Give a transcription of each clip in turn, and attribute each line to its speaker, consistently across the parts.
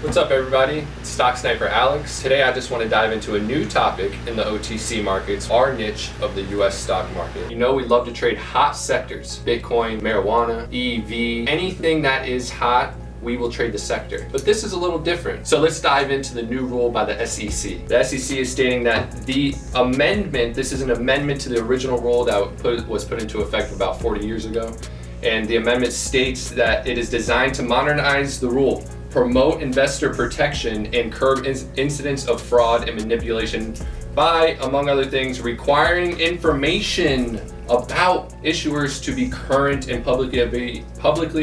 Speaker 1: What's up everybody? It's Stock Sniper Alex. Today I just want to dive into a new topic in the OTC markets, our niche of the US stock market. You know we love to trade hot sectors, Bitcoin, marijuana, EV, anything that is hot, we will trade the sector. But this is a little different. So let's dive into the new rule by the SEC. The SEC is stating that the amendment, this is an amendment to the original rule that was put into effect about 40 years ago. And the amendment states that it is designed to modernize the rule, promote investor protection, and curb incidents of fraud and manipulation by, among other things, requiring information about issuers to be current and publicly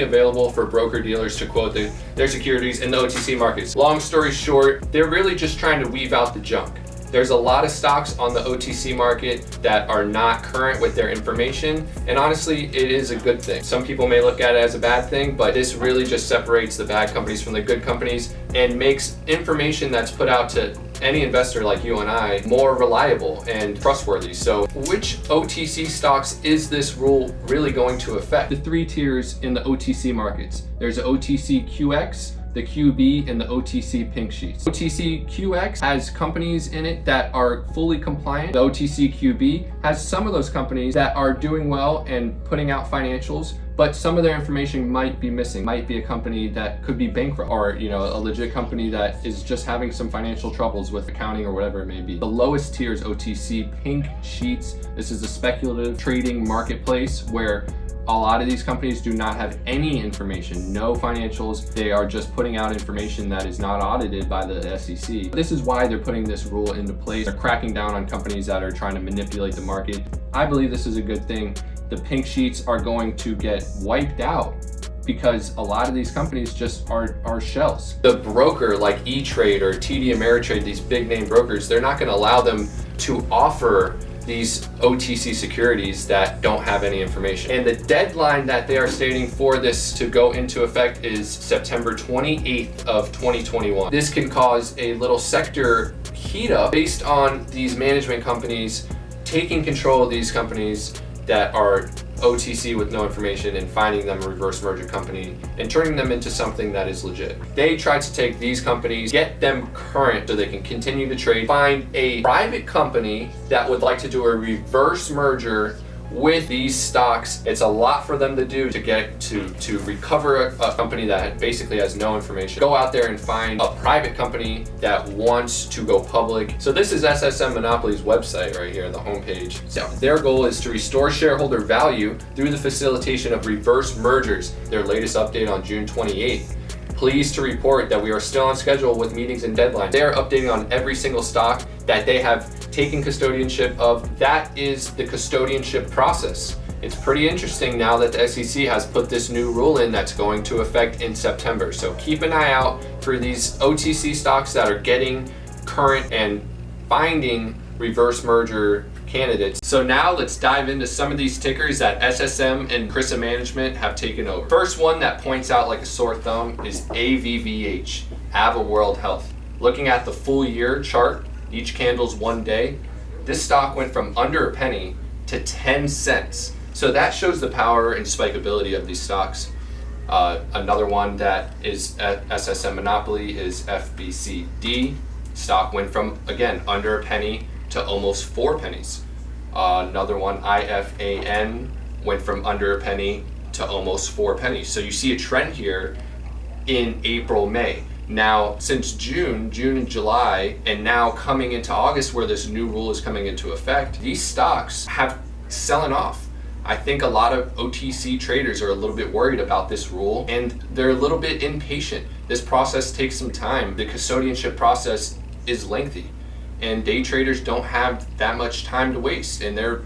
Speaker 1: available for broker-dealers to quote their securities in the OTC markets. Long story short, they're really just trying to weave out the junk. There's a lot of stocks on the OTC market that are not current with their information, and honestly, it is a good thing. Some people may look at it as a bad thing, but this really just separates the bad companies from the good companies and makes information that's put out to any investor like you and I more reliable and trustworthy. So which OTC stocks is this rule really going to affect? The three tiers in the OTC markets. There's the OTC QX, the QB, and the OTC pink sheets. OTC QX has companies in it that are fully compliant. The OTC QB has some of those companies that are doing well and putting out financials, but some of their information might be missing. Might be a company that could be bankrupt, or a legit company that is just having some financial troubles with accounting or whatever it may be. The lowest tier is OTC pink sheets. This is a speculative trading marketplace where a lot of these companies do not have any information, no financials. They are just putting out information that is not audited by the SEC. This is why they're putting this rule into place. They're cracking down on companies that are trying to manipulate the market. I believe this is a good thing. The pink sheets are going to get wiped out because a lot of these companies just are shells. The broker like E-Trade or TD Ameritrade, these big name brokers, they're not going to allow them to offer these OTC securities that don't have any information. And the deadline that they are stating for this to go into effect is September 28th of 2021. This can cause a little sector heat up based on these management companies taking control of these companies that are OTC with no information and finding them a reverse merger company and turning them into something that is legit. They try to take these companies, get them current so they can continue to trade, find a private company that would like to do a reverse merger with these stocks. It's a lot for them to do to get to recover a company that basically has no information. Go out there and find a private company that wants to go public. So this is SSM Monopoly's website right here, the homepage. So their goal is to restore shareholder value through the facilitation of reverse mergers. Their latest update on June 28th. Pleased to report that we are still on schedule with meetings and deadlines. They are updating on every single stock that they have taken custodianship of. That is the custodianship process. It's pretty interesting now that the SEC has put this new rule in that's going to affect in September. So keep an eye out for these OTC stocks that are getting current and finding reverse merger candidates. So now let's dive into some of these tickers that SSM and Chrisa Management have taken over. First one that points out like a sore thumb is AVVH, Ava World Health. Looking at the full year chart, each candle's 1 day, this stock went from under a penny to 10 cents. So that shows the power and spikeability of these stocks. Another one that is at SSM Monopoly is FBCD. Stock went from, again, under a penny to almost 4 pennies. Another one, IFAN, went from under a penny to almost 4 pennies. So you see a trend here in April, May. Now, since June and July, and now coming into August where this new rule is coming into effect, these stocks have selling off. I think a lot of OTC traders are a little bit worried about this rule and they're a little bit impatient. This process takes some time. The custodianship process is lengthy and day traders don't have that much time to waste and they're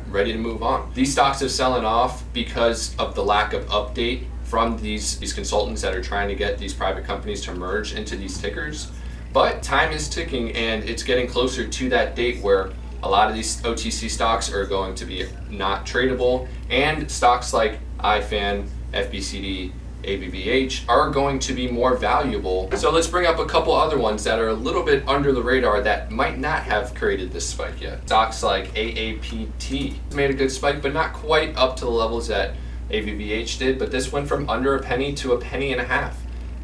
Speaker 1: ready to move on. These stocks are selling off because of the lack of update from these consultants that are trying to get these private companies to merge into these tickers. But time is ticking and it's getting closer to that date where a lot of these OTC stocks are going to be not tradable, and stocks like IFAN, FBCD, ABBH are going to be more valuable. So let's bring up a couple other ones that are a little bit under the radar that might not have created this spike yet. Stocks like AAPT made a good spike, but not quite up to the levels that ABBH did, but this went from under a penny to a penny and a half.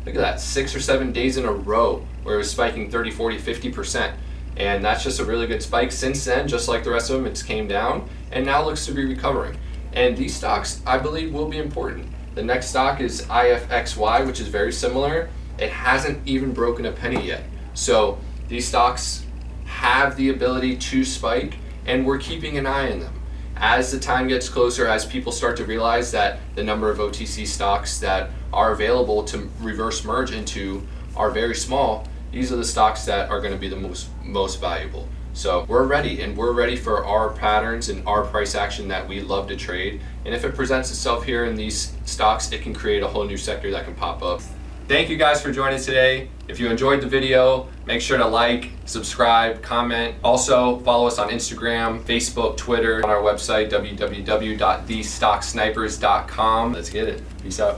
Speaker 1: look at that, 6 or 7 days in a row where it was spiking 30, 40, 50%. And that's just a really good spike. Since then, just like the rest of them, it's came down and now looks to be recovering. And these stocks, I believe, will be important. The next stock is IFXY, which is very similar. It hasn't even broken a penny yet. So these stocks have the ability to spike, and we're keeping an eye on them. As the time gets closer, as people start to realize that the number of OTC stocks that are available to reverse merge into are very small, these are the stocks that are going to be the most valuable. So we're ready, and we're ready for our patterns and our price action that we love to trade. And if it presents itself here in these stocks, it can create a whole new sector that can pop up. Thank you guys for joining today. If you enjoyed the video, make sure to like, subscribe, comment. Also, follow us on Instagram, Facebook, Twitter, on our website, www.thestocksnipers.com. Let's get it. Peace out.